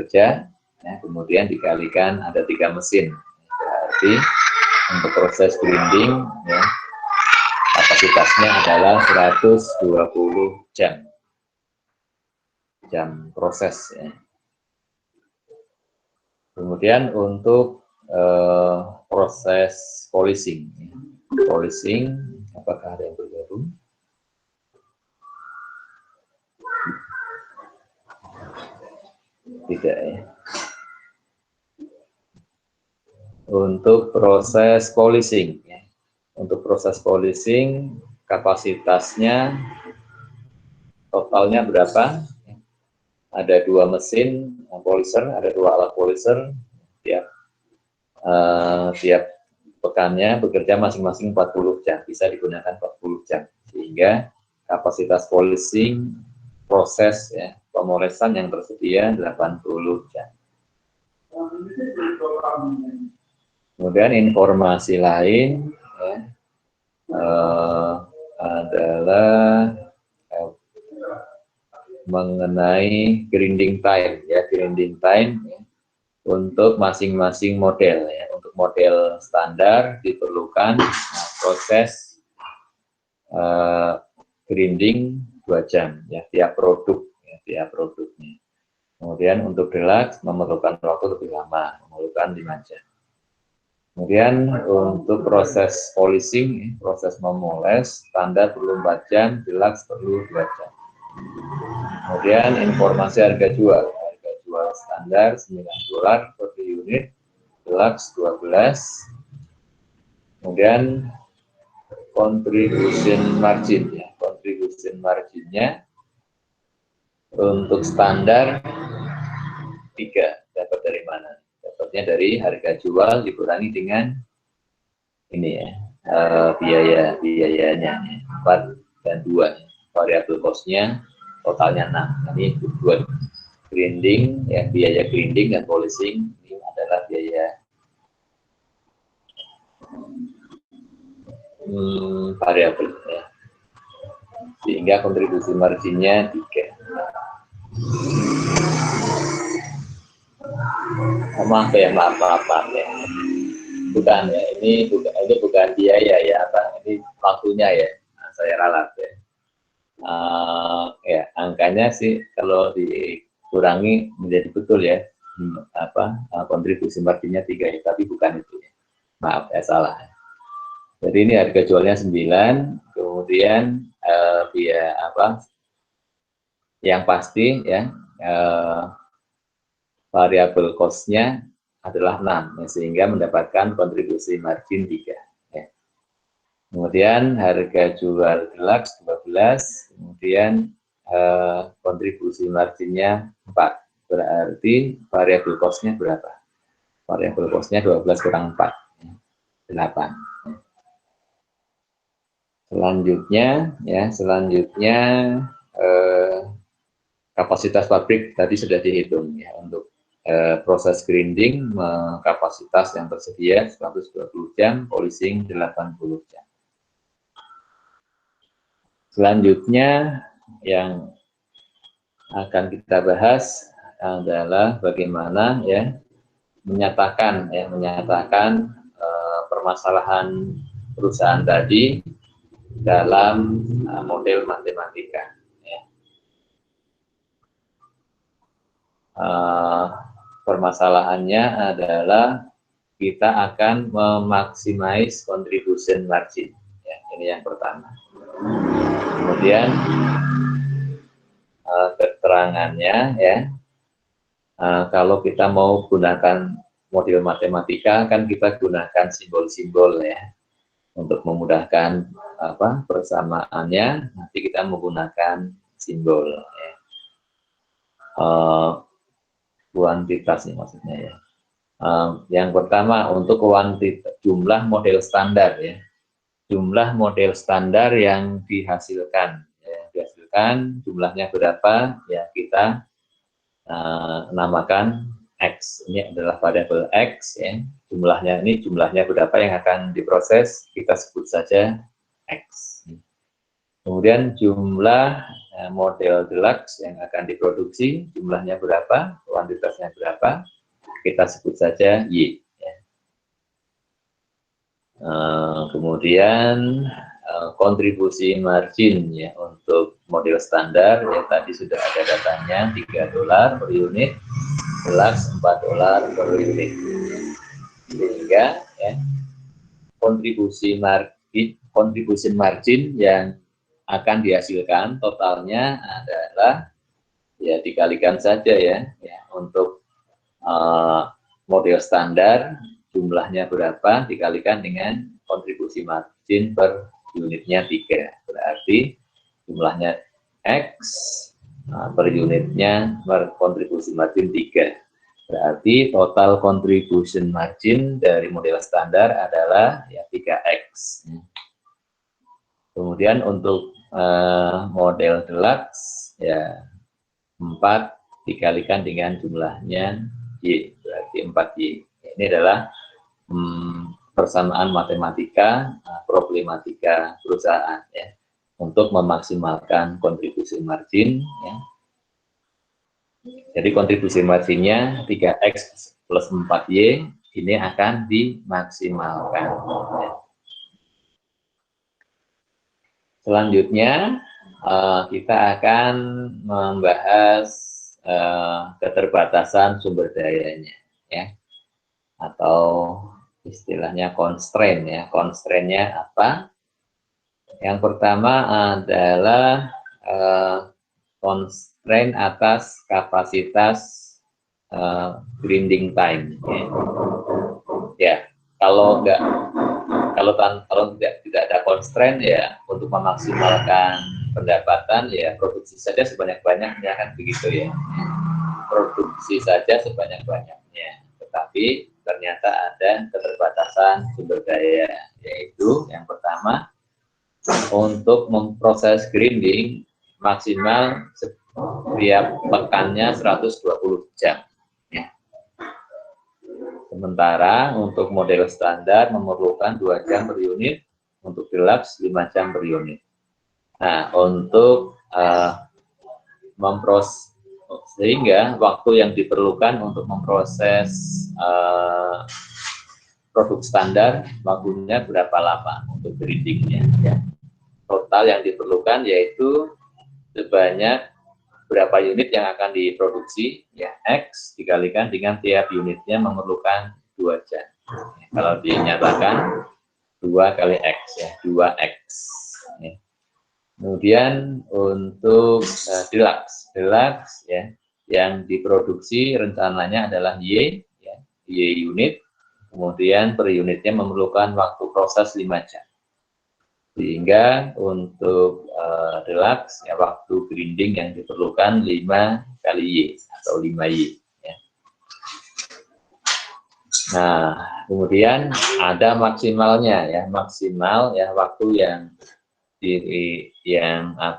bekerja, ya, kemudian dikalikan ada 3 mesin. Berarti untuk proses grinding, ya, kapasitasnya adalah 120 jam proses. Ya. Kemudian untuk proses polishing, ya. Polishing, apakah ada yang bergabung? Tidak, ya. Untuk proses polishing, ya. Untuk proses polishing kapasitasnya totalnya berapa? Ada 2 mesin polisher, ada 2 alat polisher, tiap pekannya bekerja masing-masing 40 jam, bisa digunakan 40 jam, sehingga kapasitas polishing proses, ya, pemolesan yang tersedia 80 jam. Kemudian informasi lain, ya, adalah mengenai grinding time, ya, grinding time, ya, untuk masing-masing model, ya. Untuk model standar diperlukan proses grinding 2 jam, ya, tiap produk, ya, tiap produknya. Kemudian untuk deluxe memerlukan waktu lebih lama, memerlukan 5 jam. Kemudian untuk proses polishing, proses memoles standar perlu 4 jam, deluxe perlu 2 jam. Kemudian informasi harga jual standar $9 per unit, deluxe 12. Kemudian contribution margin, ya, contribution marginnya untuk standar 3, dapat dari mana? Dapatnya dari harga jual dikurangi dengan ini, ya, biayanya, ya, 4 dan 2, ya. Variable cost-nya totalnya 6. Ini buat grinding, ya, biaya grinding dan polishing ini adalah biaya variabel, ya. Sehingga kontribusi marginnya 3. Maaf ya. Bukan, ya, ini bukan biaya, ya, ini waktunya, ya. Nah, saya ralat, ya. Ya, angkanya sih kalau dikurangi menjadi betul, ya, kontribusi marginnya 3, ya, tapi bukan itu, ya. Maaf, ya, salah. Jadi ini harga jualnya 9, kemudian yang pasti, ya, variabel cost-nya adalah 6, ya, sehingga mendapatkan kontribusi margin 3. Ya. Kemudian harga jual deluxe 12, kemudian kontribusi marginnya 4. Berarti variabel cost-nya berapa? Variabel cost-nya 12 kurang 4, 8. Selanjutnya, ya, kapasitas pabrik tadi sudah dihitung, ya, untuk proses grinding kapasitas yang tersedia 120 jam, polishing 80 jam. Selanjutnya yang akan kita bahas adalah bagaimana, ya, menyatakan permasalahan perusahaan tadi dalam model matematika. Ya. Permasalahannya adalah kita akan memaksimais contribution margin. Ya, ini yang pertama. Kemudian keterangannya, ya, kalau kita mau gunakan model matematika kan kita gunakan simbol-simbol, ya, untuk memudahkan persamaannya. Nanti kita menggunakan simbol, ya. Kuantitas, maksudnya, ya. Yang pertama untuk kuantitas jumlah model standar, ya. Jumlah model standar yang dihasilkan, jumlahnya berapa, ya, kita namakan X. Ini adalah variabel X, ya. Jumlahnya berapa yang akan diproses, kita sebut saja X. Kemudian jumlah model deluxe yang akan diproduksi, jumlahnya berapa, kuantitasnya berapa, kita sebut saja Y. Kemudian kontribusi margin ya untuk model standar ya tadi sudah ada datanya $3 per unit, deluxe $4 per unit. Sehingga ya, kontribusi margin yang akan dihasilkan totalnya adalah ya dikalikan saja ya untuk model standar jumlahnya berapa dikalikan dengan kontribusi margin per unitnya 3, berarti jumlahnya X per unitnya kontribusi margin 3, berarti total contribution margin dari model standar adalah ya 3X. Kemudian untuk model deluxe ya 4 dikalikan dengan jumlahnya Y, berarti 4Y. Ini adalah persamaan matematika, problematika perusahaan ya, untuk memaksimalkan kontribusi margin ya. Jadi kontribusi marginnya 3X plus 4Y ini akan dimaksimalkan. Ya. Selanjutnya kita akan membahas keterbatasan sumber dayanya ya, atau istilahnya constraint ya. Constraint-nya apa? Yang pertama adalah constraint atas kapasitas grinding time ya. Kalau tidak ada constraint ya, untuk memaksimalkan pendapatan ya produksi saja sebanyak-banyaknya kan begitu ya. Produksi saja sebanyak-banyaknya, tetapi ternyata ada keterbatasan sumber daya, yaitu yang pertama untuk memproses grinding maksimal setiap pekannya 120 jam ya. Sementara untuk model standar memerlukan 2 jam per unit, untuk deluxe 5 jam per unit. Nah, untuk sehingga waktu yang diperlukan untuk memproses produk standar waktunya berapa lama untuk grindingnya ya. Total yang diperlukan yaitu sebanyak berapa unit yang akan diproduksi ya, X dikalikan dengan tiap unitnya memerlukan 2 jam. Kalau dinyatakan 2 kali X ya, 2X ya. Kemudian untuk deluxe ya, yang diproduksi rencananya adalah Y ya, Y unit, kemudian per unitnya memerlukan waktu proses 5 jam. Sehingga untuk deluxe ya, waktu grinding yang diperlukan 5 kali Y atau 5Y ya. Nah, kemudian ada maksimalnya ya, maksimal ya waktu yang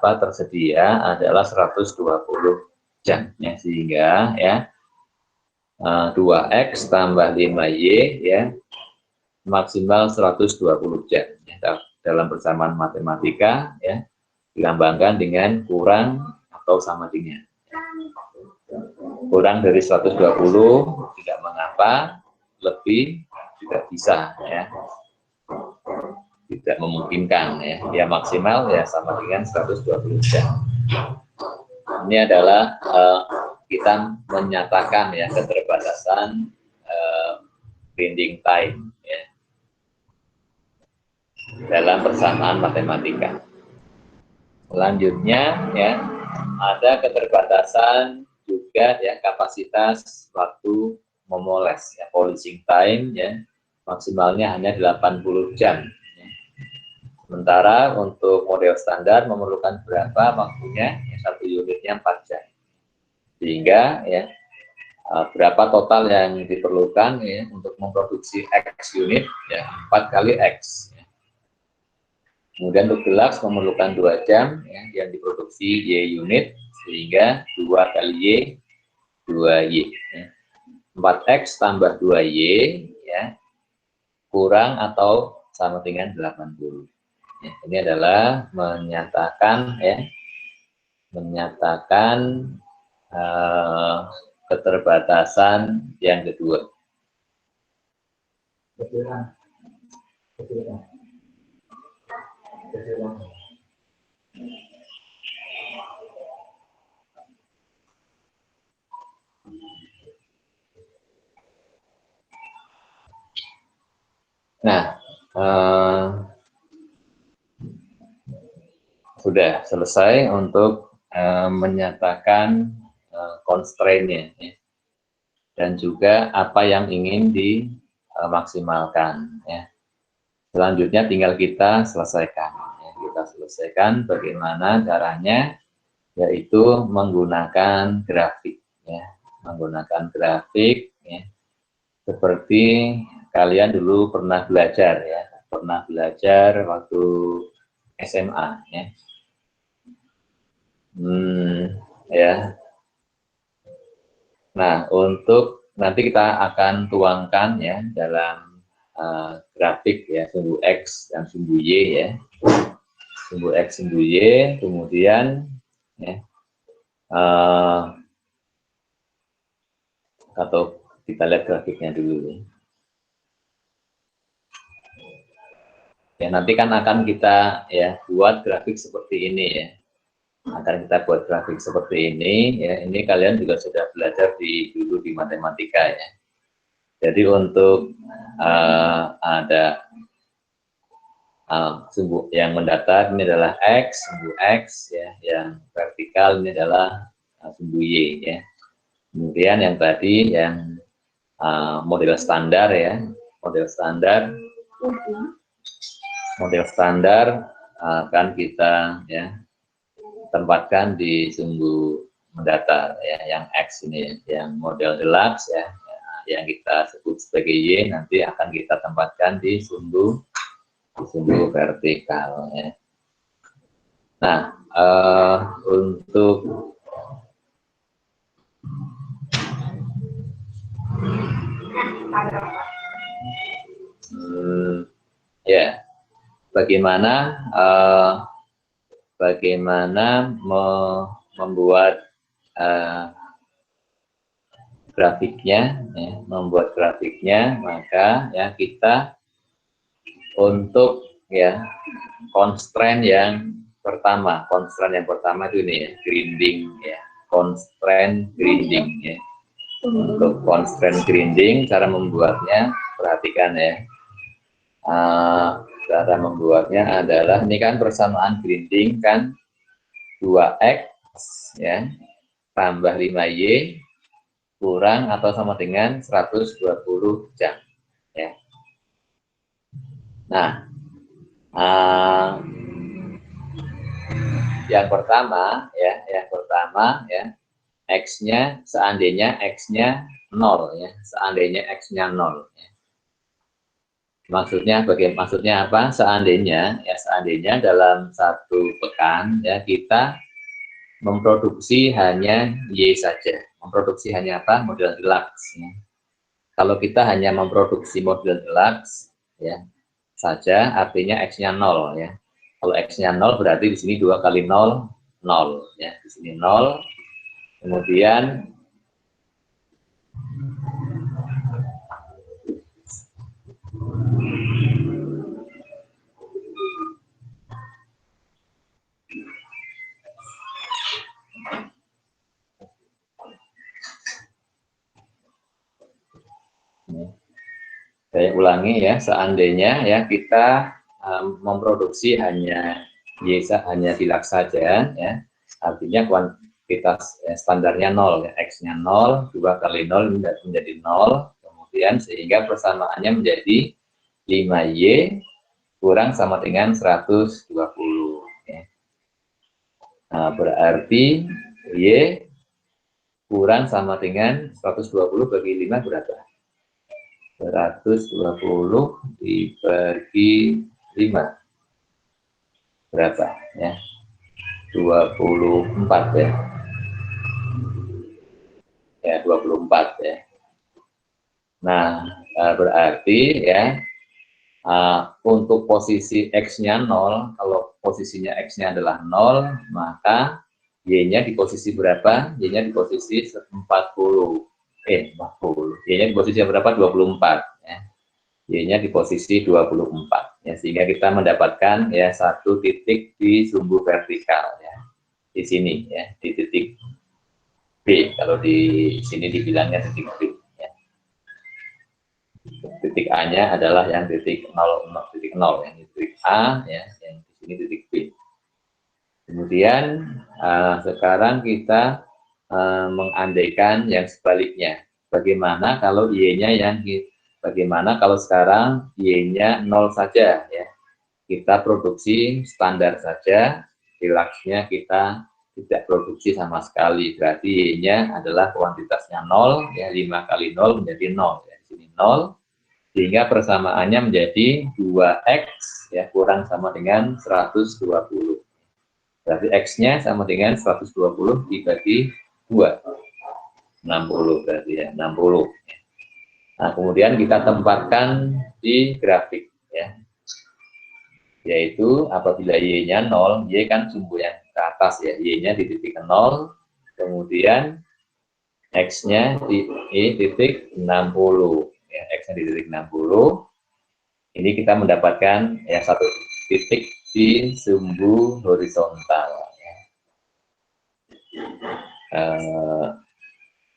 tersedia adalah 120 jam ya, sehingga ya 2X tambah 5Y ya maksimal 120 jam ya. Dalam persamaan matematika ya dilambangkan dengan kurang atau sama dengan. Kurang dari 120 tidak mengapa, lebih tidak bisa ya, tidak memungkinkan ya. Ya maksimal ya sama dengan 120 jam. Ini adalah kita menyatakan ya keterbatasan grinding time ya dalam persamaan matematika. Selanjutnya ya ada keterbatasan juga ya kapasitas waktu memoles ya, polishing time ya maksimalnya hanya 80 jam ya. Sementara untuk model standar memerlukan berapa waktunya ya, 1 unitnya 4 jam, sehingga ya berapa total yang diperlukan ya untuk memproduksi X unit ya 4 kali X. Kemudian untuk deluxe memerlukan 2 jam ya, yang diproduksi Y unit, sehingga 2 kali Y 2Y ya. 4X tambah 2Y ya kurang atau sama dengan 80 ya. Ini adalah menyatakan ya menyatakan keterbatasan yang kedua. Nah, sudah selesai untuk menyatakan constraint-nya, ya. Dan juga apa yang ingin dimaksimalkan. Ya. Selanjutnya tinggal kita selesaikan. Ya. Kita selesaikan bagaimana caranya, yaitu menggunakan grafik. Ya. Menggunakan grafik, ya. Seperti kalian dulu pernah belajar, ya. Pernah belajar waktu SMA. Ya. Ya. Nah, untuk nanti kita akan tuangkan ya dalam grafik ya, sumbu X dan sumbu Y ya. Sumbu X, sumbu Y, kemudian ya, atau kita lihat grafiknya dulu ya. Ya, nanti kan akan kita ya buat grafik seperti ini ya. Akan kita buat grafik seperti ini ya. Ini kalian juga sudah belajar dulu di matematika ya. Jadi untuk ada sumbu yang mendatar ini adalah X, sumbu X ya, yang vertikal ini adalah sumbu Y ya. Kemudian yang tadi yang model standar ya, model standar akan kita ya tempatkan di sumbu mendatar ya, yang X ini, yang model deluxe ya, yang kita sebut sebagai Y nanti akan kita tempatkan di sumbu vertikal ya. Nah, untuk ya bagaimana membuat grafiknya ya, maka ya kita untuk ya constraint yang pertama itu ini ya, grinding ya, constraint grinding ya. Untuk constraint grinding, cara membuatnya perhatikan ya. Cara membuatnya adalah ini kan persamaan grinding kan 2x ya tambah 5y kurang atau sama dengan 120 jam ya. Nah, yang pertama ya X-nya seandainya X-nya 0 ya, seandainya X-nya 0 ya. Maksudnya apa? Seandainya dalam satu pekan ya kita memproduksi hanya Y saja. Memproduksi hanya apa? Model deluxe ya. Kalau kita hanya memproduksi model deluxe ya saja, artinya X-nya 0 ya. Kalau X-nya 0 berarti di sini 2 kali 0 0 ya. Di sini 0. Kemudian saya ulangi ya, seandainya ya kita memproduksi hanya deluxe saja ya, artinya kuantitas standarnya 0 ya, X-nya 0, 2 kali 0 menjadi 0, kemudian sehingga persamaannya menjadi 5Y kurang sama dengan 120 ya. Nah, berarti Y kurang sama dengan 120 bagi 5 berapa? 120 dibagi 5 berapa ya? 24 ya. Ya, 24 ya. Nah, berarti ya untuk posisi X-nya 0, kalau posisinya X-nya adalah 0, maka Y-nya di posisi berapa? Y-nya di posisi 40. Y-nya di posisi berapa? 24. Ya. Y-nya di posisi 24. Ya, sehingga kita mendapatkan ya satu titik di sumbu vertikal ya. Di sini ya, di titik B. Kalau di sini dibilangnya titik B. Ya. Titik A-nya adalah yang titik 0, yang titik A ya, yang di sini titik B. Kemudian sekarang kita mengandaikan yang sebaliknya. Bagaimana kalau Y-nya bagaimana kalau sekarang Y-nya 0 saja ya. Kita produksi standar saja, relaksnya kita tidak produksi sama sekali. Berarti Y-nya adalah kuantitasnya 0 ya, 5 kali 0 menjadi 0 ya. Di sini 0 sehingga persamaannya menjadi 2X ya kurang sama dengan 120. Berarti X-nya sama dengan 120 dibagi 2. 60 berarti ya, 60. Nah, kemudian kita tempatkan di grafik ya. Yaitu apabila Y-nya 0, Y kan sumbu yang ke atas ya, Y-nya di titik 0, kemudian X-nya di titik 60. Ya, X-nya di titik 60. Ini kita mendapatkan ya satu titik di sumbu horizontal.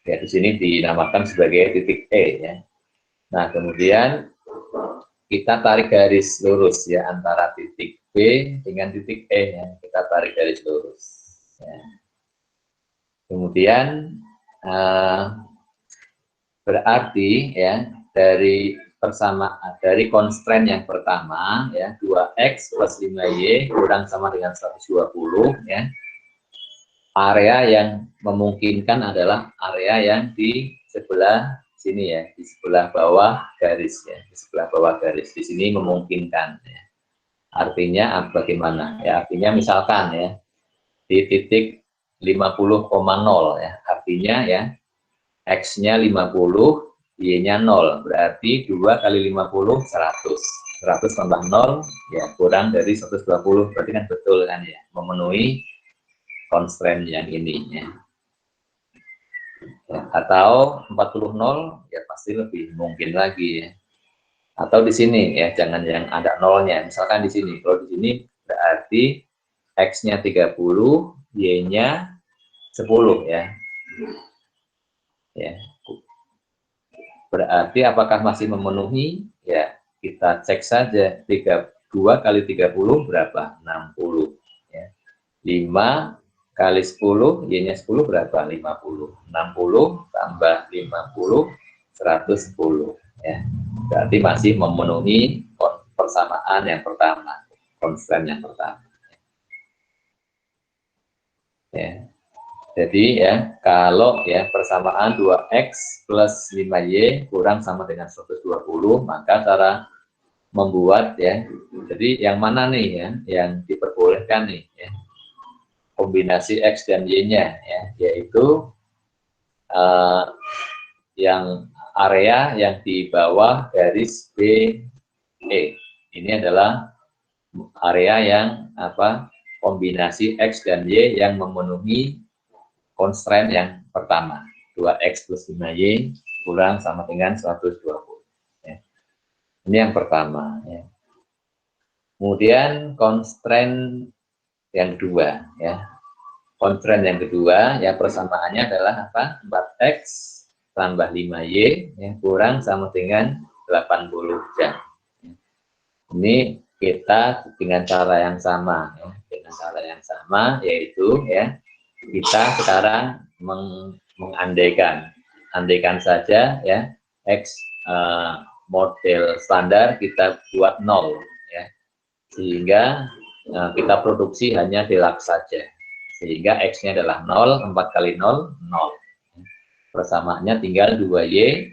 Ya di sini dinamakan sebagai titik E ya. Nah kemudian kita tarik garis lurus ya antara titik B dengan titik E ya. Kita tarik garis lurus. Ya. Kemudian berarti ya dari dari constraint yang pertama ya 2X plus 5Y kurang sama dengan 120 ya. Area yang memungkinkan adalah area yang di sebelah sini ya, di sebelah bawah garis ya, di sebelah bawah garis. Di sini memungkinkan ya. Artinya bagaimana? Ya, artinya misalkan ya di titik 50,0 ya. Artinya ya X-nya 50, Y-nya 0. Berarti 2 kali 50 100. 100 tambah 0 ya kurang dari 120. Berarti kan betul kan ya, memenuhi constraint yang ini ya. Atau 40 0 ya pasti lebih mungkin lagi ya. Atau di sini ya jangan yang ada nolnya. Misalkan di sini, kalau di sini berarti X-nya 30, Y-nya 10 ya. Ya. Berarti apakah masih memenuhi? Ya, kita cek saja 2 kali 30 berapa? 60 ya. 5 kali 10, Y-nya 10 berapa? 50. 60 tambah 50, 110 ya. Berarti masih memenuhi persamaan yang pertama, constraint yang pertama. Ya. Jadi ya, kalau ya persamaan 2X plus 5Y kurang sama dengan 120, maka cara membuat ya, jadi yang mana nih ya, yang diperbolehkan nih ya, kombinasi X dan Y-nya ya, yaitu yang area yang di bawah garis BE. Ini adalah area yang kombinasi X dan Y yang memenuhi constraint yang pertama, 2X plus 5Y kurang sama dengan 120. Ya. Ini yang pertama. Ya. Kemudian constraint yang kedua. Ya. Constraint yang kedua, ya persamaannya adalah 4X tambah 5Y ya, kurang sama dengan 80 jam. Ya. Ini kita dengan cara yang sama. Ya. Dengan cara yang sama, yaitu ya kita sekarang mengandaikan saja ya X model standar kita buat 0 ya, sehingga kita produksi hanya deluxe saja, sehingga X-nya adalah 0, 4 kali 0 0. Persamaannya tinggal 2Y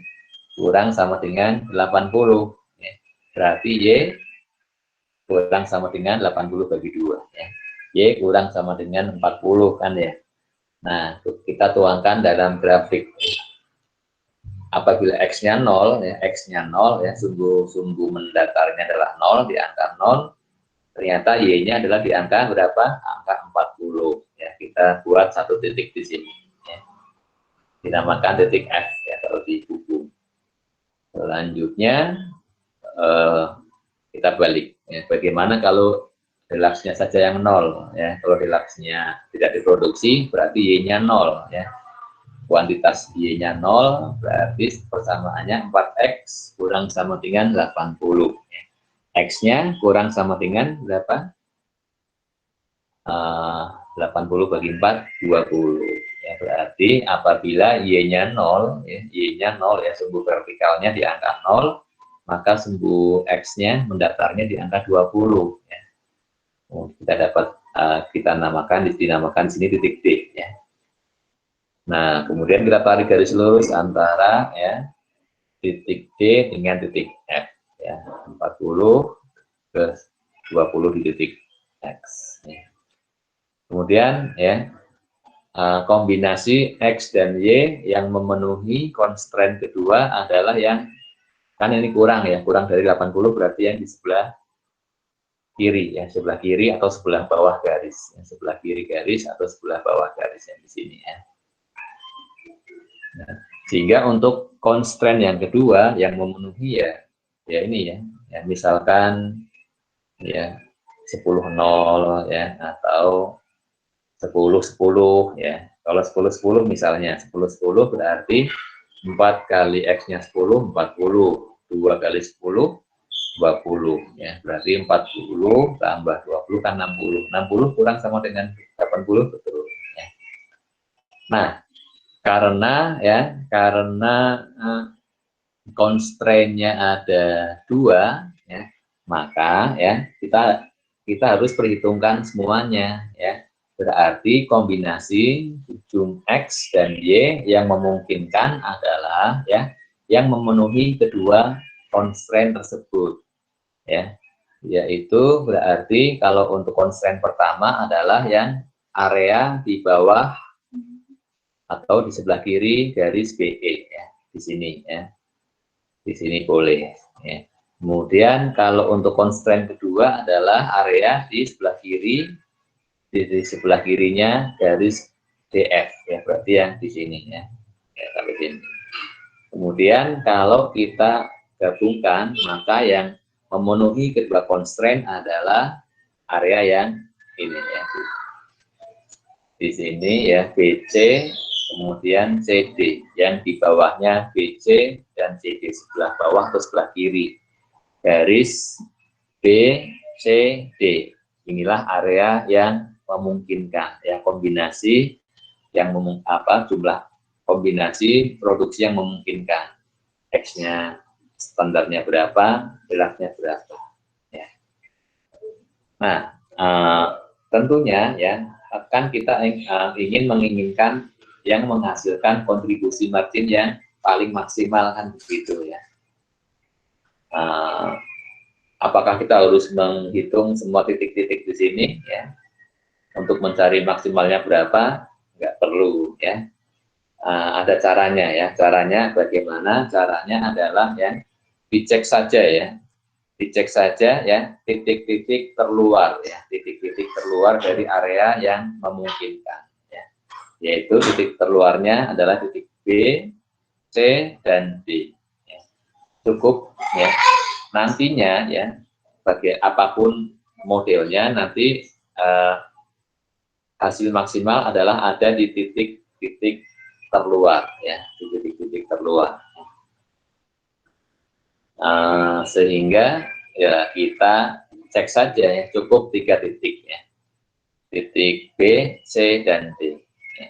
kurang sama dengan 80 ya. Berarti Y kurang sama dengan 80 bagi 2 ya. Y kurang sama dengan 40 kan ya. Nah, kita tuangkan dalam grafik. Apabila X-nya 0, ya, X-nya 0, ya, sumbu mendatarnya adalah 0, di angka 0, ternyata Y-nya adalah di angka berapa? Angka 40. Ya, kita buat satu titik di sini, ya. Dinamakan titik F ya kalau di buku. Selanjutnya kita balik. Ya. Bagaimana kalau relaksnya saja yang 0? Ya. Kalau relaksnya tidak diproduksi, berarti Y-nya 0. Ya. Kuantitas Y-nya 0, berarti persamaannya 4X kurang sama dengan 80. Ya. X-nya kurang sama dengan berapa? 80 bagi 4, 20. Ya, berarti apabila Y-nya 0, ya, Y-nya 0, ya, sumbu vertikalnya di angka 0, maka sumbu X-nya mendatarnya di angka 20. Ya. Kita dapat, kita dinamakan sini titik D. Ya. Nah, kemudian kita tarik garis lurus antara ya, titik D dengan titik F. Ya, 40 ke 20 di titik X. Ya. Kemudian ya, kombinasi X dan Y yang memenuhi constraint kedua adalah yang, kan ini kurang ya, kurang dari 80 berarti yang di sebelah kiri ya, sebelah kiri atau sebelah bawah garis, ya, sebelah kiri garis atau sebelah bawah garis yang di sini ya. Nah, sehingga untuk constraint yang kedua yang memenuhi ya, ya ini ya, ya misalkan ya 10-0 ya atau 10-10 ya. Kalau 10-10 misalnya 10-10 berarti 4 kali X-nya 10, 40. 2 kali 10, 20 ya. Berarti 40 tambah 20 kan 60. 60 kurang sama dengan 80, betul ya. Nah, karena constraint-nya ada 2 ya, maka ya kita harus perhitungkan semuanya ya. Berarti kombinasi ujung X dan Y yang memungkinkan adalah ya, yang memenuhi kedua constraint tersebut ya, yaitu berarti kalau untuk constraint pertama adalah yang area di bawah atau di sebelah kiri garis BE ya, di sini ya, di sini boleh ya. Kemudian kalau untuk constraint kedua adalah area di sebelah kiri, di sebelah kirinya garis DF ya, berarti yang di sini ya, ya sampai sini. Kemudian kalau kita gabungkan, maka yang memenuhi kedua constraint adalah area yang ini ya, di sini ya, BC kemudian CD, yang di bawahnya BC dan CD sebelah bawah atau sebelah kiri garis BCD. Inilah area yang memungkinkan ya, kombinasi yang jumlah kombinasi produksi yang memungkinkan. X-nya standarnya berapa, relaksnya berapa ya. Nah, tentunya ya, kan kita menginginkan yang menghasilkan kontribusi margin yang paling maksimal, kan begitu ya. Apakah kita harus menghitung semua titik-titik di sini ya untuk mencari maksimalnya berapa? Nggak perlu ya. Ada caranya ya. Caranya bagaimana? Caranya adalah ya, dicek saja ya, dicek saja ya titik-titik terluar ya, titik-titik terluar dari area yang memungkinkan ya, yaitu titik terluarnya adalah titik B, C, dan D ya. Cukup ya. Nantinya ya, bagi apapun modelnya nanti hasil maksimal adalah ada di titik-titik terluar ya, di titik-titik terluar. Sehingga ya kita cek saja ya, cukup 3 titik ya, titik B, C, dan D ya.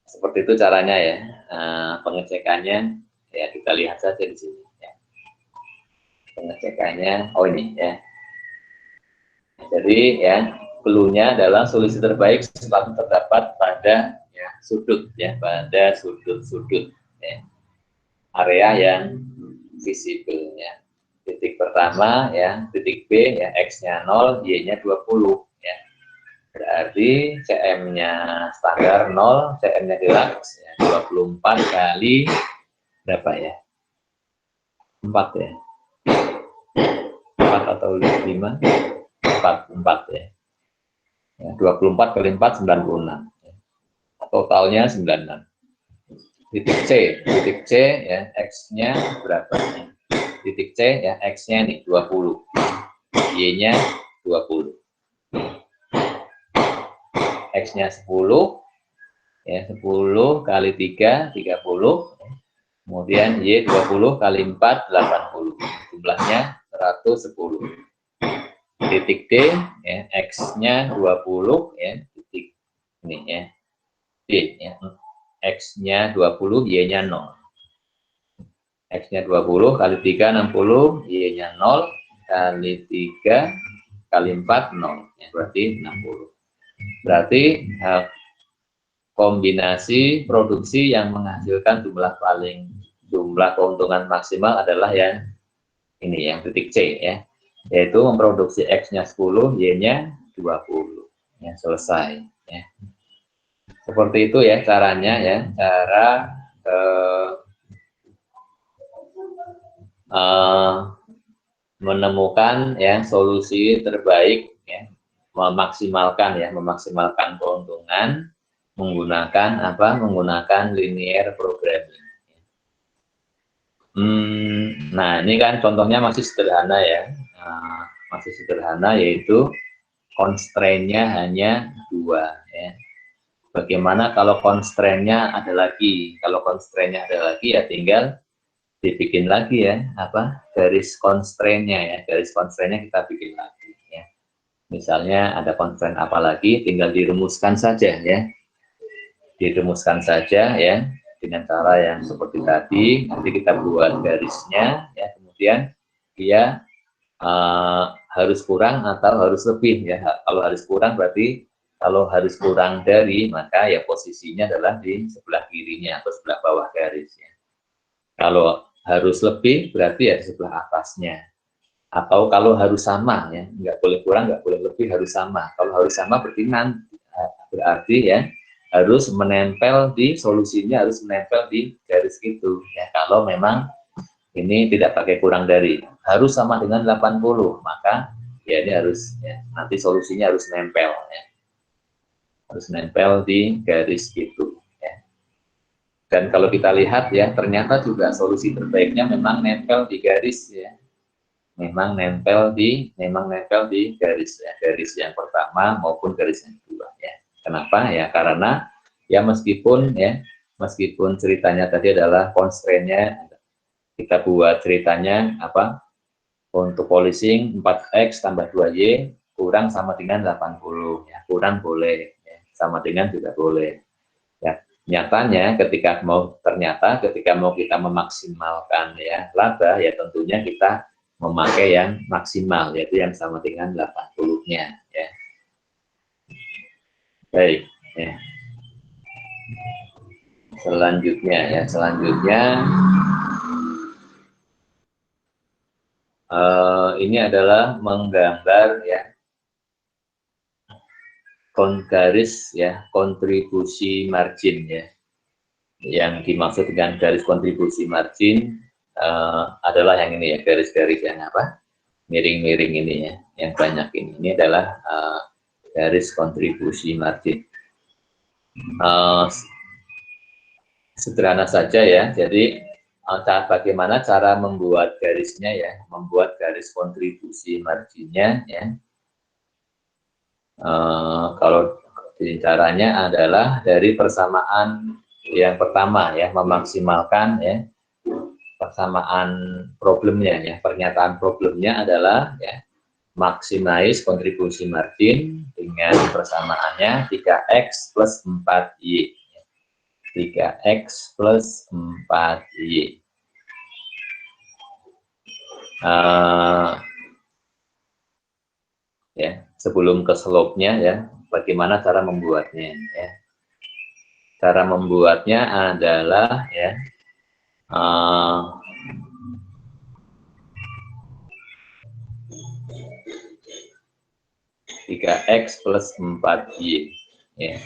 Seperti itu caranya ya. Pengecekannya ya kita lihat saja di sini ya. Pengecekannya, oh ini ya. Jadi ya, clue-nya adalah solusi terbaik selalu terdapat pada ya, sudut ya, pada sudut-sudut ya, area yang visible ya. Titik pertama ya, titik B ya, X-nya 0, Y-nya 20 ya. Berarti CM-nya standar 0, CM-nya deluxe ya, 24 kali berapa ya? 4 ya. 4 atau 5? 4 ya. Ya, 24 kali 4, 96. Totalnya 96. Titik C ya, X-nya berapa? Titik C ya, X-nya nih 20. Y-nya 20. X-nya 10. Ya, 10 kali 3, 30. Kemudian Y 20 kali 4, 80. Jumlahnya 110. Titik D, ya, X-nya 20, ya, titik ini ya, D, ya, X-nya 20, Y-nya 0. X-nya 20 kali 3, 60, Y-nya 0, kali 3, kali 4, 0. Ya, berarti 60. Berarti kombinasi produksi yang menghasilkan jumlah keuntungan maksimal adalah yang ini, yang titik C ya, yaitu memproduksi X-nya 10, Y-nya 20. Ya, selesai ya. Seperti itu ya caranya ya, cara menemukan ya solusi terbaik ya, memaksimalkan keuntungan menggunakan linear programming. Nah, ini kan contohnya masih sederhana ya. Masih sederhana, yaitu constraint-nya hanya 2 ya. Bagaimana kalau constraint-nya ada lagi? Kalau constraint-nya ada lagi ya tinggal dibikin lagi ya, garis constraint-nya ya. Garis constraint-nya kita bikin lagi ya. Misalnya ada constraint apa lagi, tinggal dirumuskan saja ya. Dirumuskan saja ya dengan cara yang seperti tadi. Nanti kita buat garisnya ya, kemudian dia harus kurang atau harus lebih ya. Kalau harus kurang berarti kalau harus kurang dari, maka ya posisinya adalah di sebelah kirinya atau sebelah bawah garis ya. Kalau harus lebih berarti ya di sebelah atasnya. Atau kalau harus sama ya, nggak boleh kurang, nggak boleh lebih, harus sama. Kalau harus sama berarti ya harus menempel di solusinya, harus menempel di garis itu ya. Kalau memang ini tidak pakai kurang dari, harus sama dengan 80, maka ya ini harus ya, nanti solusinya harus nempel ya. Harus nempel di garis itu ya. Dan kalau kita lihat ya, ternyata juga solusi terbaiknya memang nempel di garis ya. Memang nempel di garis ya, garis yang pertama maupun garis yang kedua ya. Kenapa ya? Karena ya meskipun ceritanya tadi adalah constraint-nya, kita buat ceritanya untuk polishing 4X tambah 2Y kurang sama dengan 80 ya. Kurang boleh ya. Sama dengan juga boleh ya. Nyatanya ketika mau kita memaksimalkan ya laba ya, tentunya kita memakai yang maksimal, yaitu yang sama dengan 80-nya ya. Baik ya. Selanjutnya ini adalah menggambar ya garis ya kontribusi margin ya. Yang dimaksud dengan garis kontribusi margin adalah yang ini ya, garis-garis yang miring-miring ini ya, yang banyak ini. Ini adalah garis kontribusi margin. Sederhana saja ya. Jadi bagaimana cara membuat garisnya ya, membuat garis kontribusi marginnya ya. Kalau caranya adalah dari persamaan yang pertama ya, memaksimalkan ya persamaan problemnya ya. Pernyataan problemnya adalah ya maximize kontribusi margin dengan persamaannya 3X plus 4Y. 3X plus 4Y. Ya, sebelum ke slope-nya ya, bagaimana cara membuatnya ya. Cara membuatnya adalah ya 3X plus 4Y ya.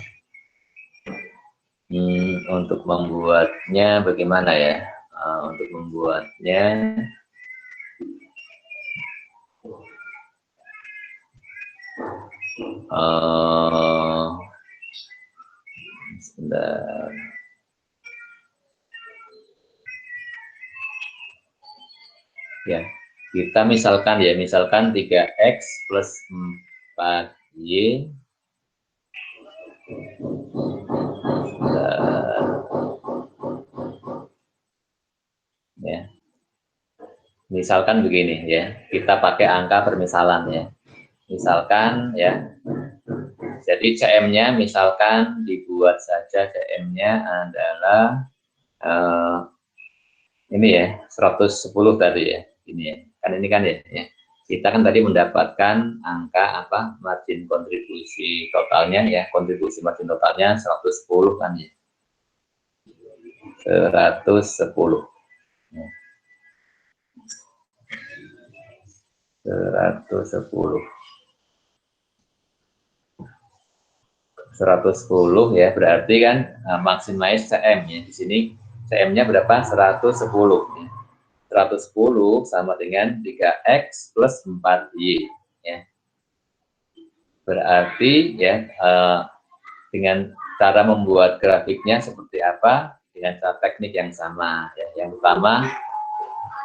Untuk membuatnya bagaimana ya? Untuk membuatnya Sebentar. Ya, kita misalkan 3x plus 4y. Ya, misalkan begini ya, kita pakai angka permisalan ya. Misalkan ya, jadi CM-nya misalkan dibuat saja CM-nya adalah ini ya 110 tadi ya, ini ya, kan ini kan ya, kita kan tadi mendapatkan angka apa margin kontribusi totalnya ya, kontribusi margin totalnya 110 kan ya, 110 110 ya, berarti kan maximize CM ya, di sini CM-nya berapa? 110 ya. 110 sama dengan 3x plus 4y ya. Berarti ya dengan cara membuat grafiknya seperti apa? Dengan cara teknik yang sama ya. Yang pertama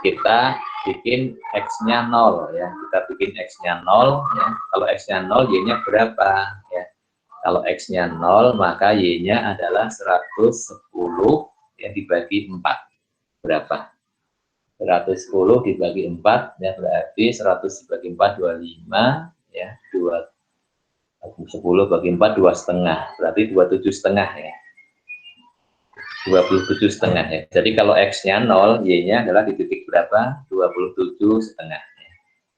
kita bikin x-nya 0 ya. Kita bikin x-nya 0 ya. Kalau x-nya 0, y-nya berapa ya? Kalau x-nya 0, maka y-nya adalah 110 ya dibagi 4. Berapa? 110 dibagi 4 ya, berarti 100 dibagi 4 25 ya, 10 bagi 4 2,5, berarti 27,5 ya, 27,5 ya. Jadi kalau x-nya 0, y-nya adalah di titik berapa? 27,5 ya.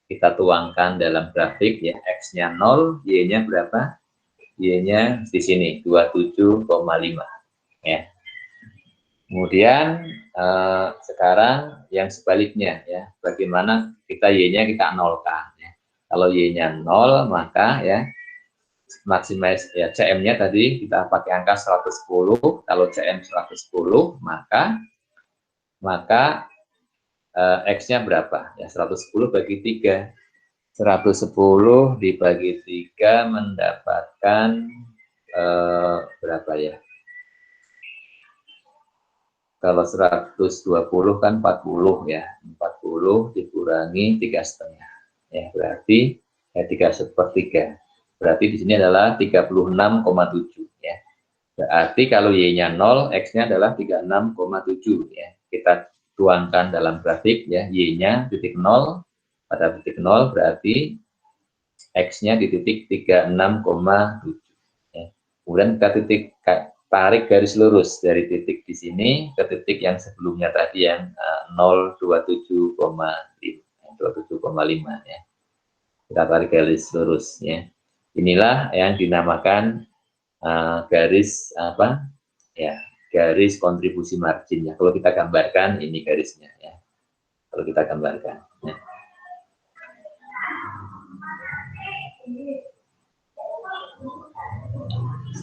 Kita tuangkan dalam grafik ya, x-nya 0, y-nya berapa? Y-nya di sini 27,5 ya. Kemudian sekarang yang sebaliknya ya, bagaimana kita y-nya kita nolkan ya. Kalau y-nya 0 maka ya maximize ya CM-nya tadi kita pakai angka 110. Kalau CM 110 maka x-nya berapa? Ya 110 bagi 3. 110 dibagi 3 mendapatkan berapa ya? Kalau 120 kan 40 ya, 40 dikurangi 3,5 ya, berarti ya 3/3. Berarti di sini adalah 36,7 ya. Berarti kalau y-nya 0, x-nya adalah 36,7 ya. Kita tuangkan dalam grafik ya, y-nya titik 0, pada titik 0 berarti x-nya di titik 36,7 ya. Kemudian kita tarik garis lurus dari titik di sini ke titik yang sebelumnya tadi yang 0,27,5 ya. Kita tarik garis lurus ya. Inilah yang dinamakan garis apa ya, garis kontribusi margin ya. Kalau kita gambarkan ini garisnya ya. Kalau kita gambarkan ya.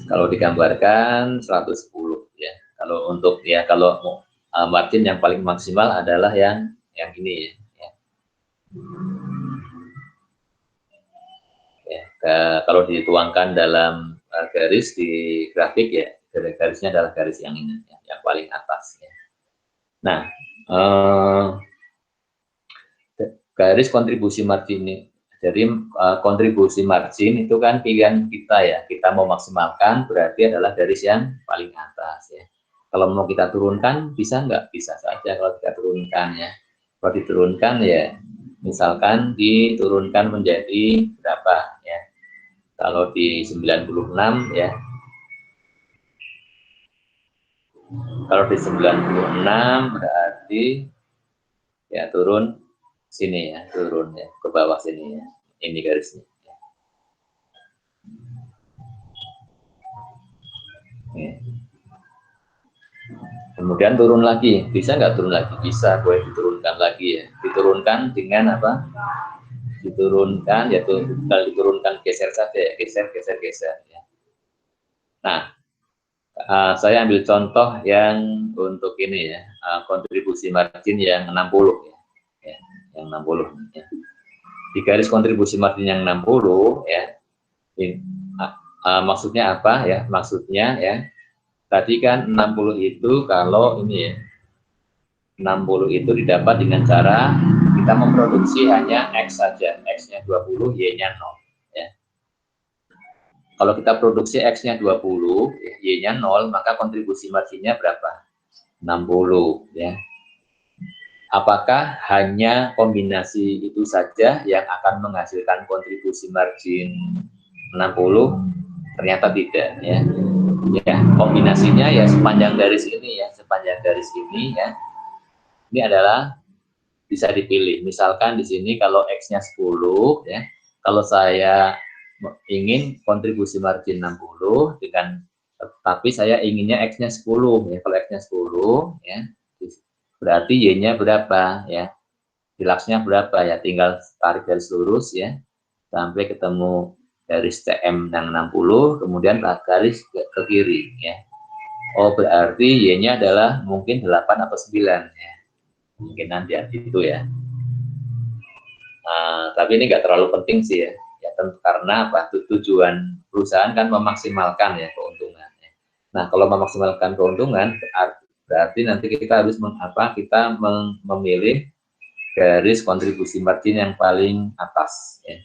Kalau digambarkan 110 ya. Kalau untuk ya kalau margin yang paling maksimal adalah yang ini ya. Kalau dituangkan dalam garis di grafik ya, garisnya adalah garis yang ini ya, yang paling atas ya. Nah, garis kontribusi margin ini. Jadi kontribusi margin itu kan pilihan kita ya, kita mau maksimalkan berarti adalah garis yang paling atas ya. Kalau mau kita turunkan bisa nggak? Bisa saja kalau kita turunkan ya. Kalau diturunkan ya, misalkan diturunkan menjadi berapa ya? Kalau di 96 ya. Kalau di 96 berarti ya turun sini ya, turun ya ke bawah sini ya. Ini garisnya. Ya. Kemudian turun lagi, bisa nggak turun lagi? Bisa, boleh diturunkan lagi ya. Diturunkan dengan apa? Diturunkan, ya tuh, kalau diturunkan geser saja ya, geser ya. Nah, saya ambil contoh yang untuk ini ya, kontribusi margin yang 60 ya, yang 60 ya. Di garis kontribusi margin yang 60 ya, Maksudnya apa ya? Maksudnya ya, tadi kan 60 itu kalau ini ya, 60 itu didapat dengan cara kita memproduksi hanya X saja, X-nya 20, Y-nya 0. Ya. Kalau kita produksi X-nya 20, Y-nya 0, maka kontribusi marginnya berapa? 60. Ya. Apakah hanya kombinasi itu saja yang akan menghasilkan kontribusi margin 60? Ternyata tidak. Ya. Ya, kombinasinya ya sepanjang garis ini ya, sepanjang garis ini ya. Ini adalah bisa dipilih. Misalkan di sini kalau X-nya 10 ya. Kalau saya ingin kontribusi margin 60 dengan tapi saya inginnya X-nya 10 ya. Kalau X-nya 10 ya, berarti Y-nya berapa ya? Dilaksnya berapa ya? Tinggal tarik garis lurus ya sampai ketemu garis CM yang 60, kemudian tarik garis ke kiri ya. Oh, berarti Y-nya adalah mungkin 8 atau 9 ya. Mungkin nanti itu ya. Tapi ini nggak terlalu penting sih ya. Ya tentu karena apa? Tujuan perusahaan kan memaksimalkan ya keuntungan. Nah, kalau memaksimalkan keuntungan berarti nanti kita harus memilih garis kontribusi margin yang paling atas ya.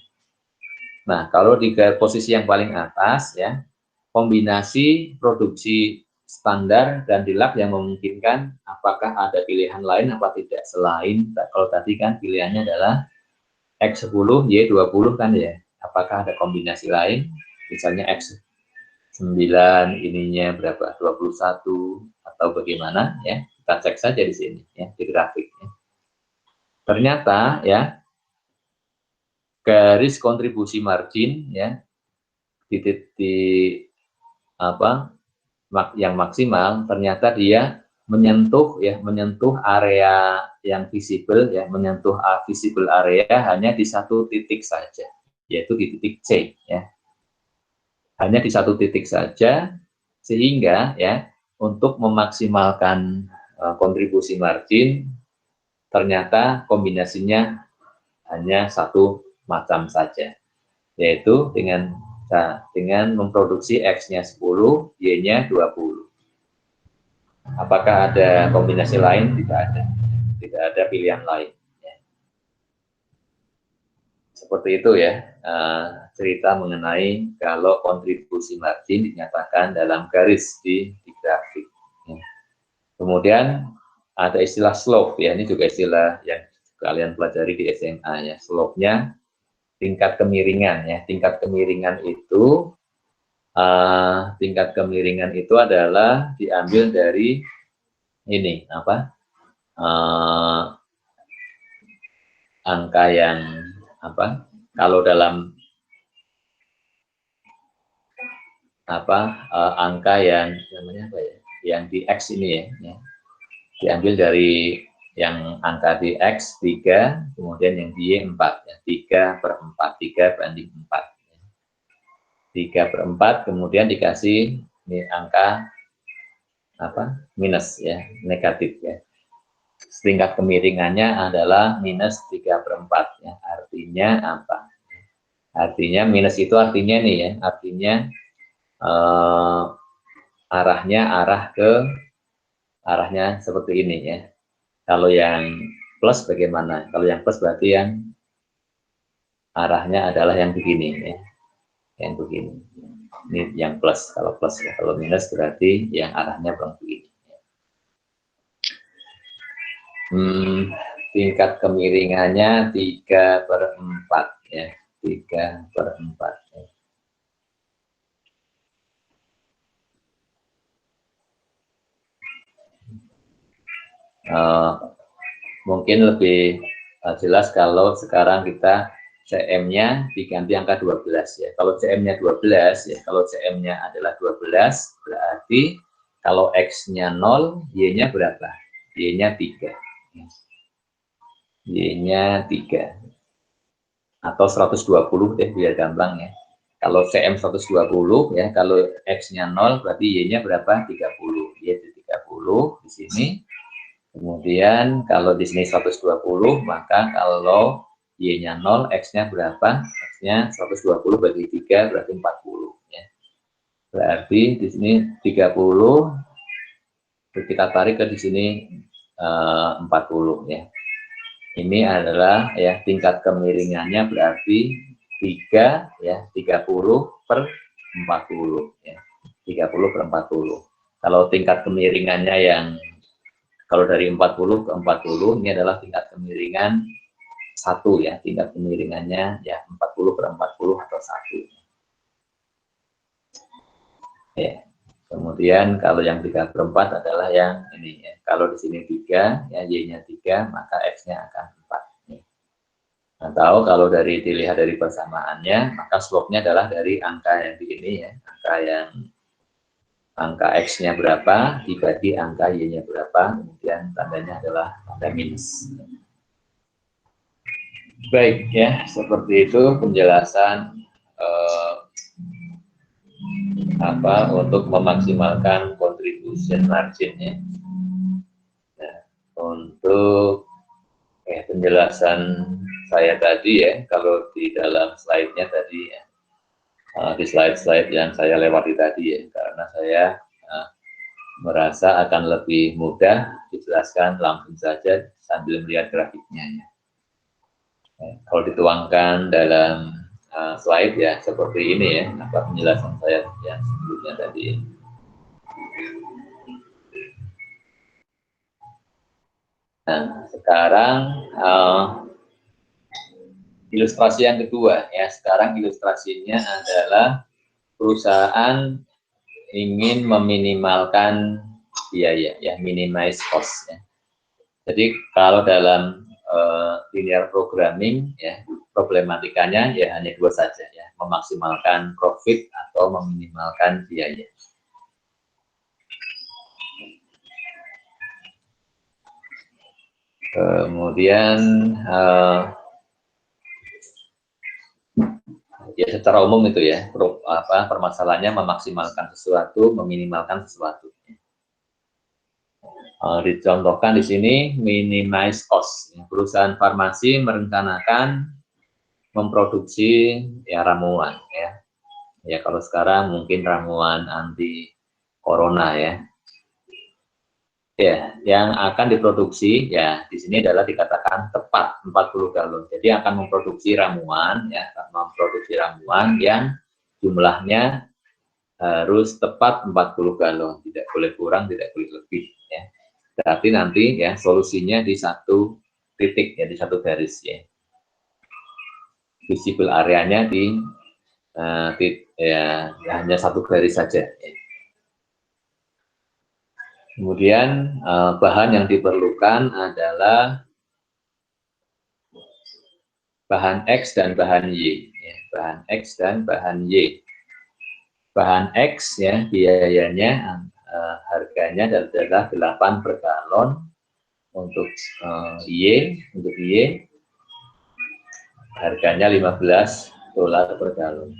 Nah, kalau di posisi yang paling atas ya, kombinasi produksi standar dan deluxe yang memungkinkan apakah ada pilihan lain apa tidak selain kalau tadi kan pilihannya adalah X10 Y20 kan ya, apakah ada kombinasi lain misalnya X9 ininya berapa 21 atau bagaimana ya, kita cek saja di sini ya di grafik ya. Ternyata ya garis kontribusi margin ya di apa yang maksimal ternyata dia menyentuh area yang visible ya, menyentuh visible area hanya di satu titik saja, yaitu di titik C ya. Hanya di satu titik saja, sehingga ya untuk memaksimalkan kontribusi margin ternyata kombinasinya hanya satu macam saja, yaitu dengan memproduksi X-nya 10, Y-nya 20. Apakah ada kombinasi lain? Tidak ada pilihan lain. Ya. Seperti itu ya, cerita mengenai kalau kontribusi margin dinyatakan dalam garis di grafik. Ya. Kemudian ada istilah slope ya, ini juga istilah yang kalian pelajari di SMA ya. Slope-nya tingkat kemiringan ya. Tingkat kemiringan itu adalah diambil dari ini apa? Angka yang apa? Kalau dalam angka yang namanya apa ya? Yang di X ini ya. Diambil dari yang angka di X 3, kemudian yang di Y 4 ya. 3/4, 3 banding 4. 3/4 kemudian dikasih ini angka minus ya, negatif ya. Tingkat kemiringannya adalah minus 3/4 ya. Artinya apa? Artinya minus itu artinya nih ya, artinya arahnya seperti ini ya. Kalau yang plus bagaimana? Kalau yang plus berarti yang arahnya adalah yang begini ya. Yang begini. Ini yang plus, kalau plus ya. Kalau minus berarti yang arahnya begini. Tingkat kemiringannya 3/4 ya. 3/4 ya. Mungkin lebih jelas kalau sekarang kita CM-nya diganti angka 12 ya. Kalau CM-nya 12 ya, kalau CM-nya adalah 12 berarti kalau X-nya 0, Y-nya berapa? Y-nya 3. Y-nya 3. Atau 120 deh biar gampang ya. Kalau CM 120 ya, kalau X-nya 0 berarti Y-nya berapa? 30. Y itu 30 di sini. Kemudian kalau di sini 120, maka kalau Y-nya 0, X-nya berapa? X-nya 120 bagi 3 berarti 40 ya. Berarti di sini 30 kita tarik ke di sini 40 ya. Ini adalah ya tingkat kemiringannya berarti 3 ya 30 per 40 ya. 30 per 40. Kalau tingkat kemiringannya yang kalau dari 40 ke 40 ini adalah tingkat kemiringan 1 ya, tingkat kemiringannya ya 40 per 40 atau 1. Ya. Kemudian kalau yang 3 per 4 adalah yang ini ya. Kalau di sini 3 ya Y-nya 3 maka X-nya akan 4 nih. Atau kalau dari dilihat dari persamaannya maka slope-nya adalah dari angka yang di ini ya, angka X-nya berapa dibagi angka Y-nya berapa, kemudian tandanya adalah tanda minus. Baik ya, seperti itu penjelasan untuk memaksimalkan contribution margin-nya. Nah, untuk penjelasan saya tadi ya, kalau di dalam slide-nya tadi ya, di slide-slide yang saya lewati tadi ya, karena saya merasa akan lebih mudah dijelaskan langsung saja sambil melihat grafiknya ya. Kalau dituangkan dalam slide ya seperti ini ya, penjelasan saya yang sebelumnya tadi. Nah, sekarang ilustrasi yang kedua ya. Sekarang ilustrasinya adalah perusahaan ingin meminimalkan biaya ya, minimize cost ya. Jadi kalau dalam linear programming ya, problematikanya ya hanya dua saja ya, memaksimalkan profit atau meminimalkan biaya. Kemudian ya secara umum itu ya, permasalahannya memaksimalkan sesuatu, meminimalkan sesuatu. Dicontohkan di sini minimize cost. Perusahaan farmasi merencanakan memproduksi ya ramuan ya. Ya kalau sekarang mungkin ramuan anti corona ya. Ya, yang akan diproduksi ya di sini adalah dikatakan tepat 40 galon. Jadi akan memproduksi ramuan ya, yang jumlahnya harus tepat 40 galon, tidak boleh kurang, tidak boleh lebih ya. Tapi nanti ya solusinya di satu titik ya, di satu garis ya. Visible areanya ya hanya satu garis saja ya. Kemudian bahan yang diperlukan adalah bahan X dan bahan Y. Ya, bahan X dan bahan Y. Bahan X ya biayanya harganya adalah 8 per galon. Untuk Y harganya $15 per galon.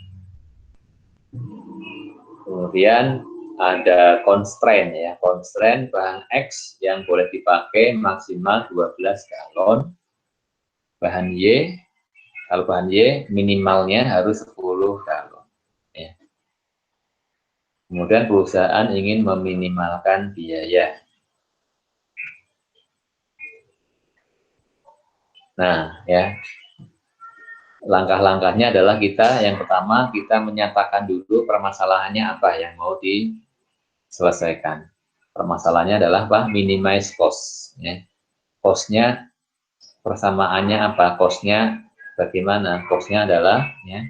Kemudian ada constraint ya, constraint bahan X yang boleh dipakai maksimal 12 galon. Bahan Y, kalau bahan Y minimalnya harus 10 galon. Ya. Kemudian perusahaan ingin meminimalkan biaya. Nah, ya. Langkah-langkahnya adalah yang pertama kita menyatakan dulu permasalahannya apa yang mau diselesaikan. Permasalahannya adalah minimize cost. Ya. Cost-nya persamaannya apa? Cost-nya bagaimana? Cost-nya adalah ya,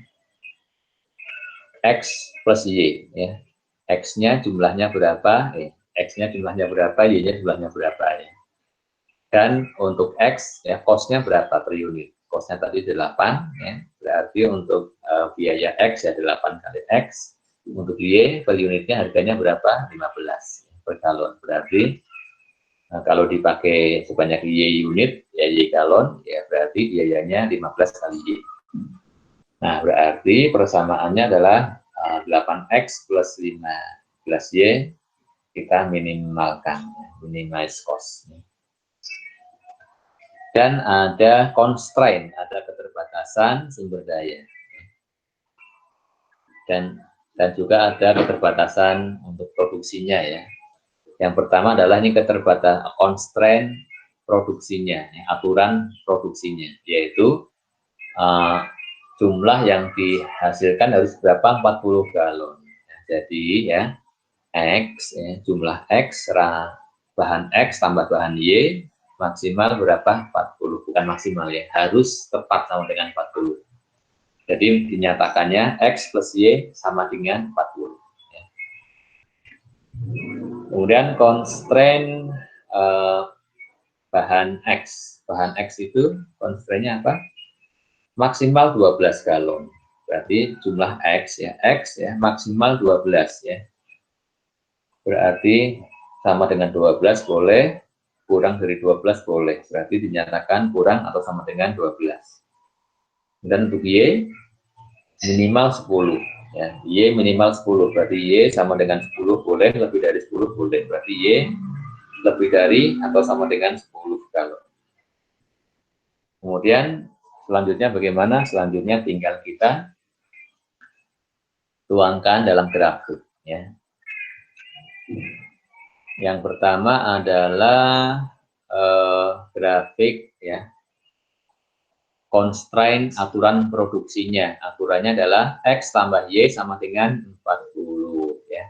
X plus Y. Ya. X-nya jumlahnya berapa? X-nya jumlahnya berapa? Y-nya jumlahnya berapa? Ya. Dan untuk X, ya cost-nya berapa per unit? Cost-nya tadi 8, ya. Berarti untuk biaya X ya 8 kali X. Untuk Y per unitnya harganya berapa? 15 per galon. Berarti kalau dipakai sebanyak Y unit, ya Y galon, ya berarti biayanya 15 kali Y. Nah, berarti persamaannya adalah 8X plus 15Y, kita minimalkan, minimize cost. Dan ada constraint, ada keterbatasan sumber daya. dan juga ada keterbatasan untuk produksinya ya. Yang pertama adalah ini keterbatasan constraint produksinya, ya, aturan produksinya, yaitu jumlah yang dihasilkan harus berapa 40 galon. Nah, jadi ya X, ya, jumlah X, bahan X tambah bahan Y maksimal berapa 40, bukan maksimal ya, harus tepat sama dengan 40. Jadi dinyatakannya X plus Y sama dengan 40. Ya. Kemudian constraint bahan X. Bahan X itu constraint-nya apa? Maksimal 12 galon. Berarti jumlah X ya maksimal 12 ya. Berarti sama dengan 12 boleh, kurang dari 12 boleh. Berarti dinyatakan kurang atau sama dengan 12. Dan untuk Y minimal 10 ya. Y minimal 10 berarti Y sama dengan 10 boleh, lebih dari 10 boleh. Berarti Y lebih dari atau sama dengan 10 galon. Kemudian selanjutnya bagaimana? Selanjutnya tinggal kita tuangkan dalam grafik ya. Yang pertama adalah grafik ya, constraint aturan produksinya. Aturannya adalah X tambah Y sama dengan 40 ya.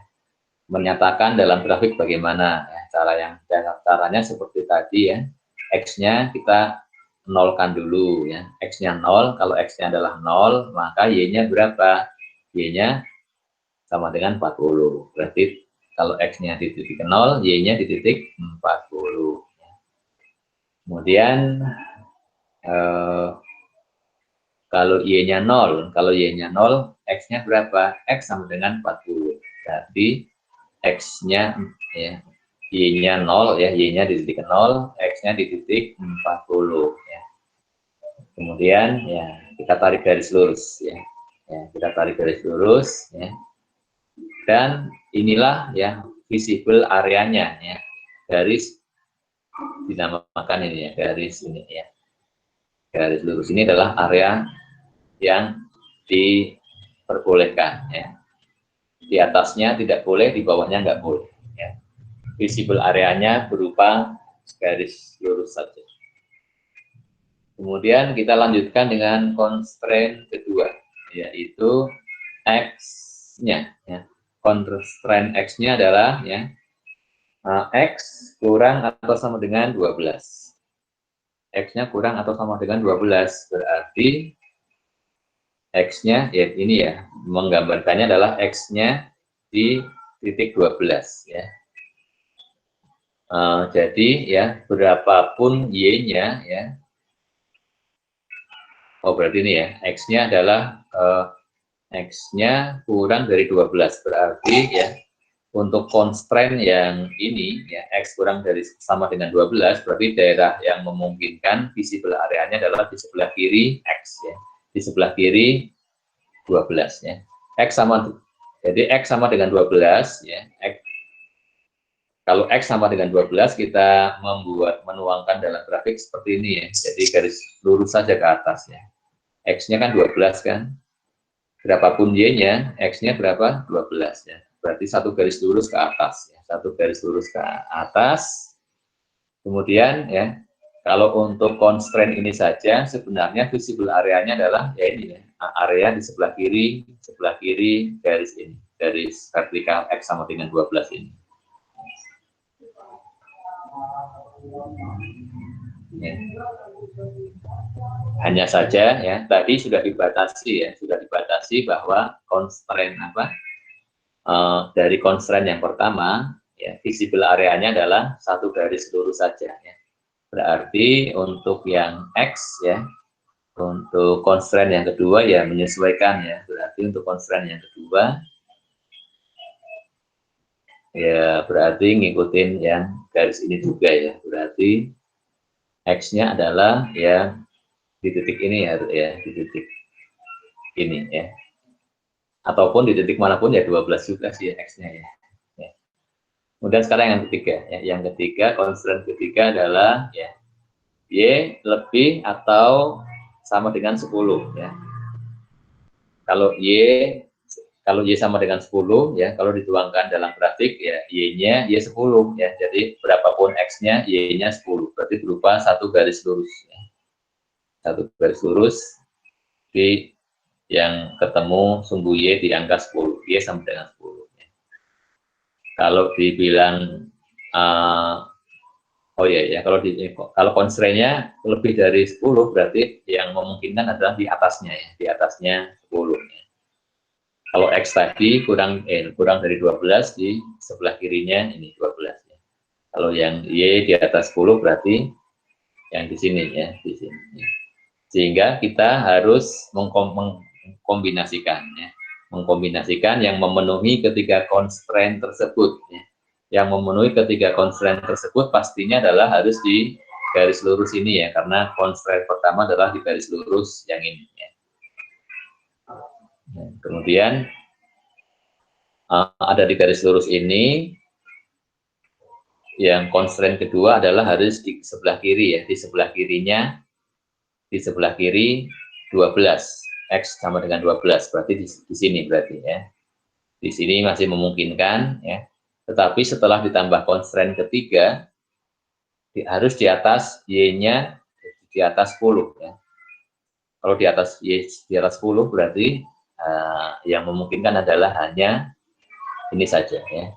Menyatakan dalam grafik bagaimana ya, caranya seperti tadi ya. X-nya kita nolkan dulu ya. X-nya 0, kalau X-nya adalah 0, maka Y-nya berapa? Y-nya sama dengan 40. Berarti kalau X-nya di titik 0, Y-nya di titik 40. Kemudian kalau Y-nya 0, X-nya berapa? X sama dengan 40. Berarti X-nya ya, Y-nya 0 ya, Y-nya di titik 0, X-nya di titik 40 ya. Kemudian ya kita tarik garis lurus ya. Kita tarik garis lurus ya. Dan inilah ya visible areanya ya. Garis dinamakan ini ya, garis ini ya. Garis lurus ini adalah area yang diperbolehkan ya. Di atasnya tidak boleh, di bawahnya nggak boleh ya. Visible areanya berupa garis lurus saja. Kemudian kita lanjutkan dengan constraint kedua, yaitu X-nya ya. Constraint X-nya adalah ya X kurang atau sama dengan 12. X-nya kurang atau sama dengan 12, berarti X-nya ya ini ya, menggambarkannya adalah X-nya di titik 12 ya. Jadi ya berapapun Y-nya ya. Oh berarti ini ya, X-nya adalah X-nya kurang dari 12, berarti ya untuk constraint yang ini ya X kurang dari sama dengan 12, berarti daerah yang memungkinkan visible areanya adalah di sebelah kiri X ya, di sebelah kiri 12 ya. Jadi X sama dengan 12 ya. Kalau X sama dengan 12, kita menuangkan dalam grafik seperti ini ya. Jadi garis lurus saja ke atas ya. X-nya kan 12 kan. Berapapun Y-nya, X-nya berapa? 12 ya. Berarti satu garis lurus ke atas ya. Satu garis lurus ke atas. Kemudian ya, kalau untuk constraint ini saja, sebenarnya visible areanya adalah ya ini ya. Area di sebelah kiri garis ini. Garis vertikal X sama dengan 12 ini. Ya. Hanya saja ya tadi sudah dibatasi bahwa constraint dari constraint yang pertama ya visible areanya adalah satu garis lurus saja ya. Berarti untuk yang X ya, untuk constraint yang kedua ya menyesuaikan ya. Berarti untuk constraint yang kedua ya berarti ngikutin yang garis ini juga ya. Berarti X-nya adalah ya di titik ini ya, di titik ini ya. Ataupun di titik manapun ya 12 juga sih ya X-nya ya. Kemudian sekarang yang ketiga ya. Yang ketiga, constraint ketiga adalah ya Y lebih atau sama dengan 10 ya. Kalau Y kalau Y sama dengan 10 ya, kalau dituangkan dalam grafik ya Y-nya Y 10 ya. Jadi berapapun X-nya Y-nya 10. Berarti berupa satu garis lurus ya. Satu garis lurus di yang ketemu sumbu Y di angka 10. Y sama dengan 10 ya. Kalau dibilang oh iya ya, kalau constraint-nya lebih dari 10 berarti yang memungkinkan adalah di atasnya ya, di atasnya 10 ya. Kalau X tadi kurang dari 12, di sebelah kirinya ini 12 ya. Kalau yang Y di atas 10 berarti yang di sini ya, di sini. Ya. Sehingga kita harus mengkombinasikan ya. Mengkombinasikan yang memenuhi ketiga constraint tersebut ya. Yang memenuhi ketiga constraint tersebut pastinya adalah harus di garis lurus ini ya, karena constraint pertama adalah di garis lurus yang ini ya. Kemudian ada di garis lurus ini, yang constraint kedua adalah harus di sebelah kiri ya, di sebelah kirinya, di sebelah kiri 12, X sama dengan 12, berarti di sini berarti ya. Di sini masih memungkinkan ya, tetapi setelah ditambah constraint ketiga, harus di atas Y-nya di atas 10 ya. Kalau di atas Y di atas 10 berarti yang memungkinkan adalah hanya ini saja ya.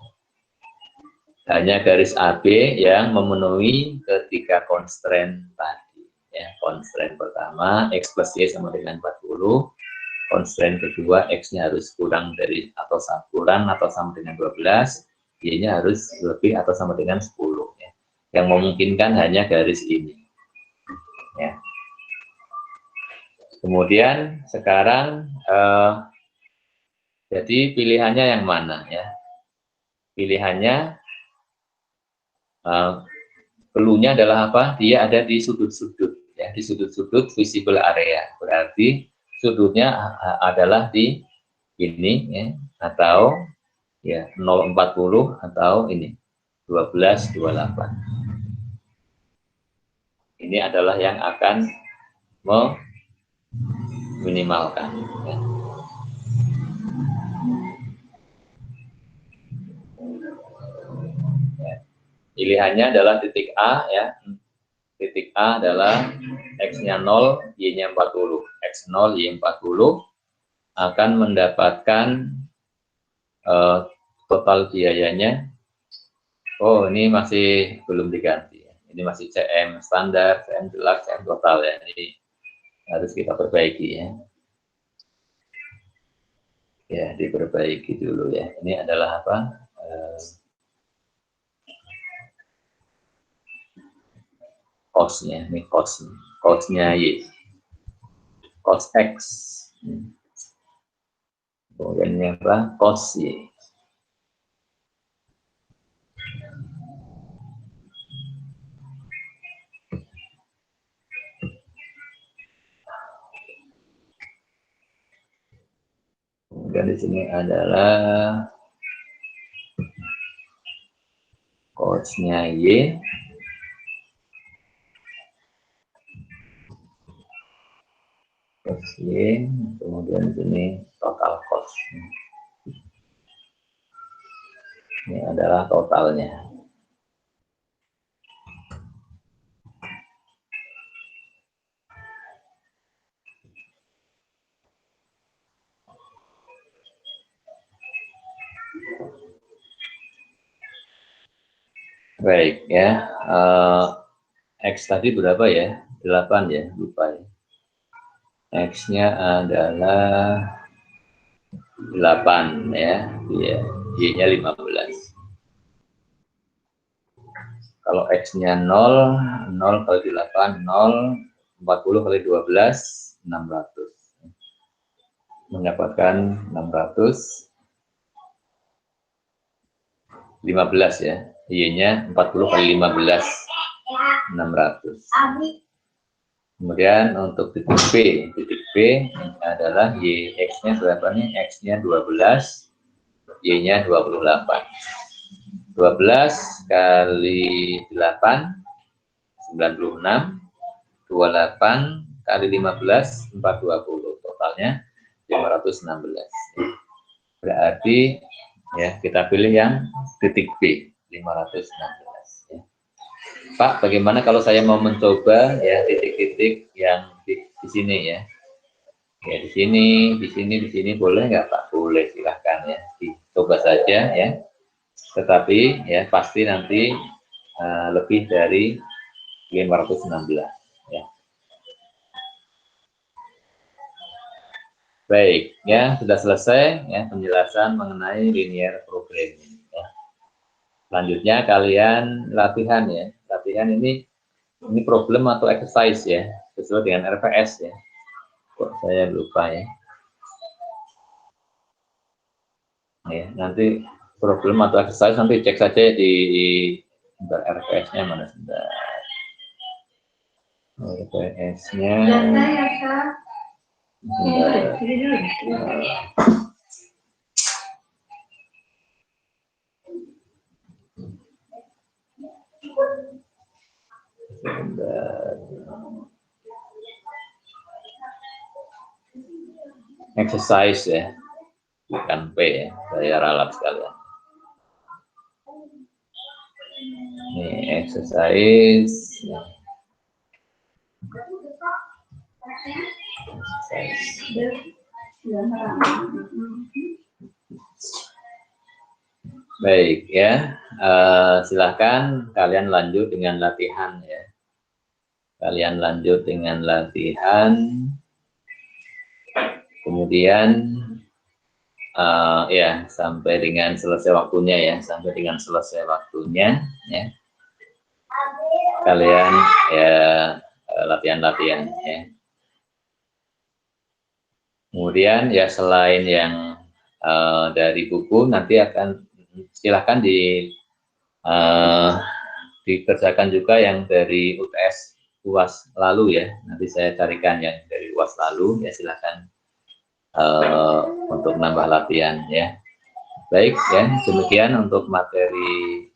Hanya garis AB yang memenuhi ketiga constraint tadi ya. Constraint pertama X plus Y sama dengan 40. Constraint kedua X-nya harus kurang atau sama dengan 12, Y-nya harus lebih atau sama dengan 10 ya. Yang memungkinkan hanya garis ini ya. Kemudian sekarang jadi pilihannya yang mana ya? Pilihannya clue-nya adalah apa? Dia ada di sudut-sudut ya, di sudut-sudut visible area. Berarti sudutnya adalah di ini ya, atau ya 0,40 atau ini 12,28. Ini adalah yang akan meminimalkan ya. Pilihannya adalah titik A ya. Titik A adalah X-nya 0, Y-nya 40. X0, Y40 akan mendapatkan total biayanya. Oh, ini masih belum diganti. Ini masih CM standar, CM deluxe, CM total ya. Ini harus kita perbaiki ya. Ya, diperbaiki dulu ya. Ini adalah apa? Cost-nya, ini cost-nya Y. Cost X. Kemudian ini apa? Cost Y. Kemudian di sini adalah cost-nya Y. Cost Y, kemudian di sini total cost. Ini adalah totalnya. Baik ya, X tadi berapa ya? 8 ya, lupa ya. X-nya adalah 8 ya, Y-nya 15. Kalau X-nya 0, 0 kali 8, 0, 40 kali 12, 600. Mendapatkan 615 ya. Y-nya 40 kali 15, 600. Kemudian untuk titik B adalah X-nya berapa nih? X-nya 12, Y-nya 28. 12 kali 8, 96, 28 kali 15, 420. Totalnya 516. Berarti ya kita pilih yang titik B 516 ya. Pak, bagaimana kalau saya mau mencoba ya titik-titik yang di sini ya? Ya di sini boleh nggak Pak? Boleh, silahkan ya, dicoba saja ya. Tetapi ya pasti nanti lebih dari 516 ya. Baik, ya sudah selesai ya penjelasan mengenai linear programming. Ya. Selanjutnya kalian latihan ya. Latihan ini problem atau exercise ya, sesuai dengan RPS ya. Kok saya lupa ya. Ya, nanti problem atau exercise nanti cek saja di RPS-nya mana sebentar. RPS-nya. Exercise ya, bukan P ya, saya ralat sekalian. Ini exercise. Baik ya, silahkan kalian lanjut dengan latihan ya. Kalian lanjut dengan latihan, kemudian ya sampai dengan selesai waktunya ya, ya. Kalian ya latihan-latihan ya. Kemudian ya selain yang dari buku nanti akan silahkan dikerjakan juga yang dari UTS UAS lalu ya. Nanti saya carikan yang dari UAS lalu ya, silahkan untuk nambah latihan ya. Baik ya, demikian untuk materi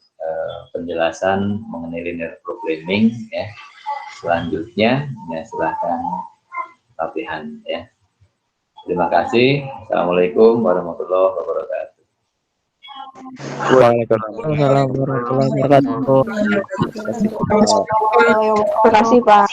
penjelasan mengenai linear programming ya. Selanjutnya ya silahkan latihan ya. Terima kasih. Assalamualaikum warahmatullahi wabarakatuh. Waalaikumsalam warahmatullahi wabarakatuh. Terima kasih Pak.